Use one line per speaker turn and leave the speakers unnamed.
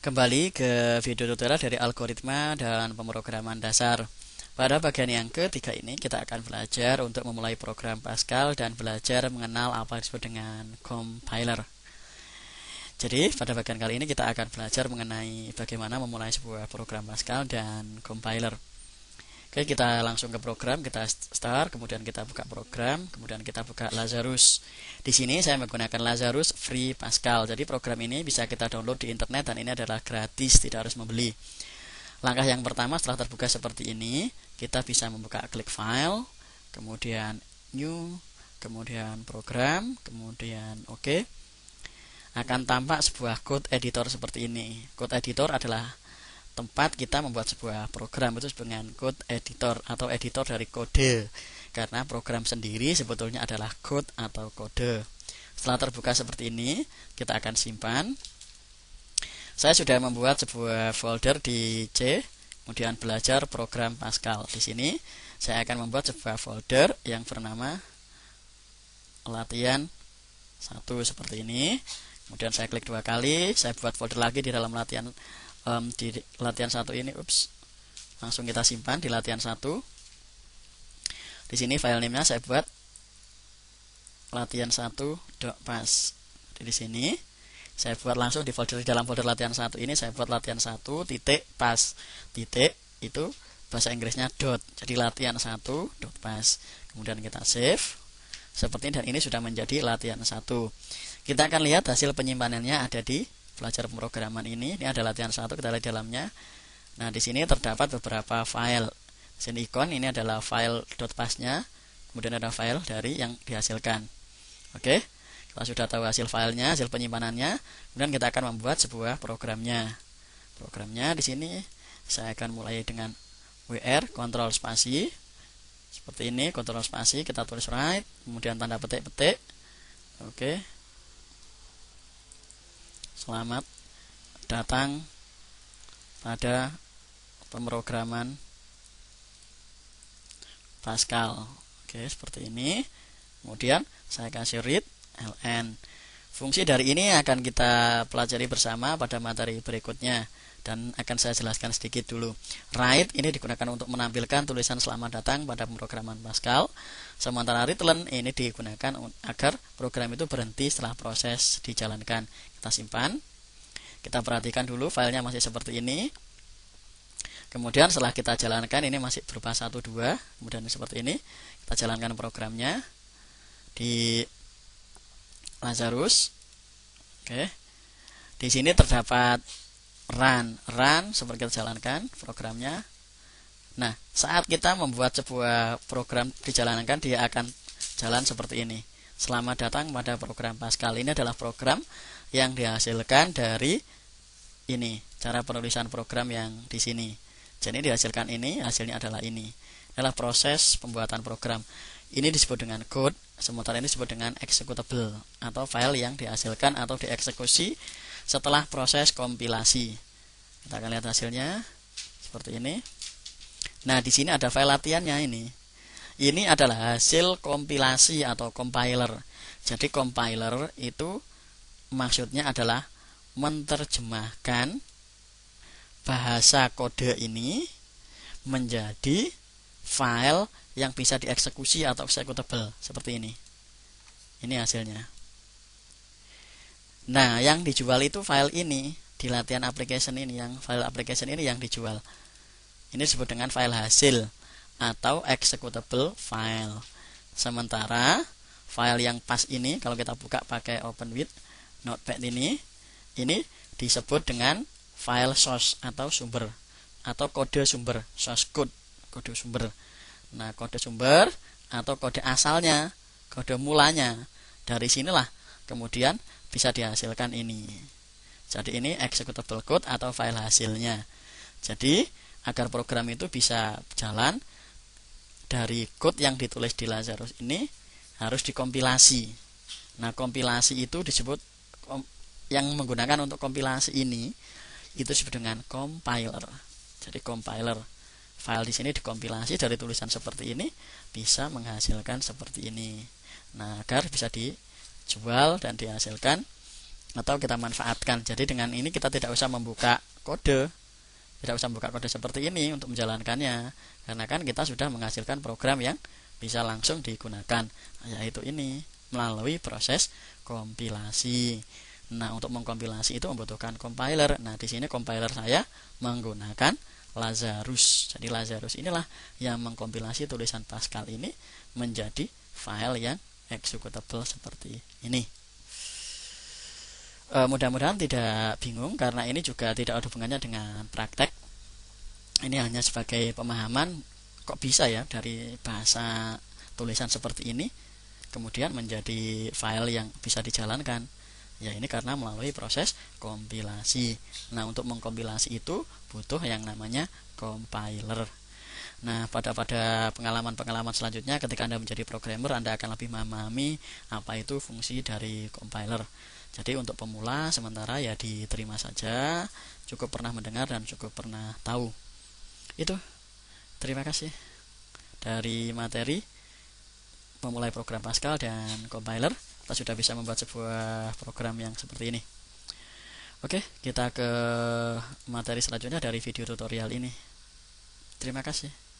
Kembali ke video tutorial dari algoritma dan pemrograman dasar. Pada bagian yang ketiga ini kita akan belajar untuk memulai program Pascal dan belajar mengenal apa yang disebut dengan compiler. Jadi pada bagian kali ini kita akan belajar mengenai bagaimana memulai sebuah program Pascal dan compiler. Oke, kita langsung ke program, kita start, kemudian kita buka program, kemudian kita buka Lazarus. Di sini saya menggunakan Lazarus Free Pascal. Jadi program ini bisa kita download di internet dan ini adalah gratis, tidak harus membeli. Langkah yang pertama setelah terbuka seperti ini, kita bisa membuka klik file, kemudian new, kemudian program, kemudian OK. Akan tampak sebuah code editor seperti ini. Code editor adalah tempat kita membuat sebuah program itu dengan code editor atau editor dari kode, karena program sendiri sebetulnya adalah code atau kode. Setelah terbuka seperti ini, kita akan simpan. Saya sudah membuat sebuah folder di C, kemudian belajar program Pascal. Di sini saya akan membuat sebuah folder yang bernama latihan 1 seperti ini. Kemudian saya klik 2 kali, saya buat folder lagi di dalam latihan di latihan 1 ini, langsung kita simpan di latihan 1. Di sini file name-nya saya buat latihan1.pas. Di sini saya buat langsung di folder, di dalam folder latihan 1 ini saya buat latihan 1.pas. Titik itu bahasa Inggrisnya dot. Jadi latihan1.pas. Kemudian kita save seperti ini dan ini sudah menjadi latihan 1. Kita akan lihat hasil penyimpanannya ada di belajar pemrograman ini. Ini ada latihan 1, kita lihat dalamnya. Nah, di sini terdapat beberapa file. Sini ikon ini adalah file .pas-nya, kemudian ada file dari yang dihasilkan. Oke, kita sudah tahu hasil filenya, hasil penyimpanannya. Kemudian kita akan membuat sebuah programnya. Programnya di sini saya akan mulai dengan WR kontrol spasi. Seperti ini, kontrol spasi, kita tulis write, kemudian tanda petik-petik. Oke. Selamat datang pada pemrograman Pascal. Oke, seperti ini. Kemudian saya kasih read ln. Fungsi dari ini akan kita pelajari bersama pada materi berikutnya dan akan saya jelaskan sedikit dulu. Write ini digunakan untuk menampilkan tulisan selamat datang pada pemrograman Pascal. Sementara return ini digunakan agar program itu berhenti setelah proses dijalankan. Kita simpan. Kita perhatikan dulu filenya masih seperti ini. Kemudian setelah kita jalankan ini masih berupa 1, 2. Kemudian seperti ini. Kita jalankan programnya di Lazarus. Oke. Di sini terdapat run seperti kita jalankan programnya. Nah, saat kita membuat sebuah program dijalankan, dia akan jalan seperti ini. Selamat datang pada program Pascal. Ini adalah program yang dihasilkan dari ini, cara penulisan program yang di sini. Jadi dihasilkan ini, hasilnya adalah ini. Adalah proses pembuatan program. Ini disebut dengan code, sementara ini disebut dengan executable atau file yang dihasilkan atau dieksekusi setelah proses kompilasi. Kita akan lihat hasilnya seperti ini. Nah, di sini ada file latihannya ini. Ini adalah hasil kompilasi atau compiler. Jadi compiler itu maksudnya adalah menerjemahkan bahasa kode ini menjadi file yang bisa dieksekusi atau executable seperti ini. Ini hasilnya. Nah, yang dijual itu file ini di latihan application ini, yang file application ini yang dijual. Ini disebut dengan file hasil atau executable file. Sementara file yang pas ini kalau kita buka pakai open with notepad ini disebut dengan file source atau sumber atau kode sumber, source code, kode sumber. Nah, kode sumber atau kode asalnya, kode mulanya. Dari sinilah kemudian bisa dihasilkan ini. Jadi ini executable code atau file hasilnya. Jadi agar program itu bisa jalan, dari code yang ditulis di Lazarus ini harus dikompilasi. Nah, kompilasi itu disebut, yang menggunakan untuk kompilasi ini itu disebut dengan compiler. Jadi compiler, file di sini dikompilasi dari tulisan seperti ini bisa menghasilkan seperti ini. Nah, agar bisa dijual dan dihasilkan atau kita manfaatkan. Jadi dengan ini kita tidak usah membuka kode, tidak usah membuka kode seperti ini untuk menjalankannya, karena kan kita sudah menghasilkan program yang bisa langsung digunakan, yaitu ini melalui proses kompilasi. Nah, untuk mengkompilasi itu membutuhkan compiler. Nah, di sini compiler saya menggunakan Lazarus. Jadi Lazarus inilah yang mengkompilasi tulisan Pascal ini menjadi file yang executable seperti ini. Mudah-mudahan tidak bingung, karena ini juga tidak ada hubungannya dengan praktek. Ini hanya sebagai pemahaman, kok bisa ya dari bahasa tulisan seperti ini kemudian menjadi file yang bisa dijalankan. Ya, ini karena melalui proses kompilasi. Nah, untuk mengkompilasi itu butuh yang namanya compiler. Nah, pada pengalaman-pengalaman selanjutnya ketika Anda menjadi programmer, Anda akan lebih memahami apa itu fungsi dari compiler. Jadi untuk pemula sementara ya diterima saja, cukup pernah mendengar dan cukup pernah tahu. Itu. Terima kasih dari materi memulai program Pascal dan compiler. Kita sudah bisa membuat sebuah program yang seperti ini. Oke, kita ke materi selanjutnya dari video tutorial ini. Terima kasih.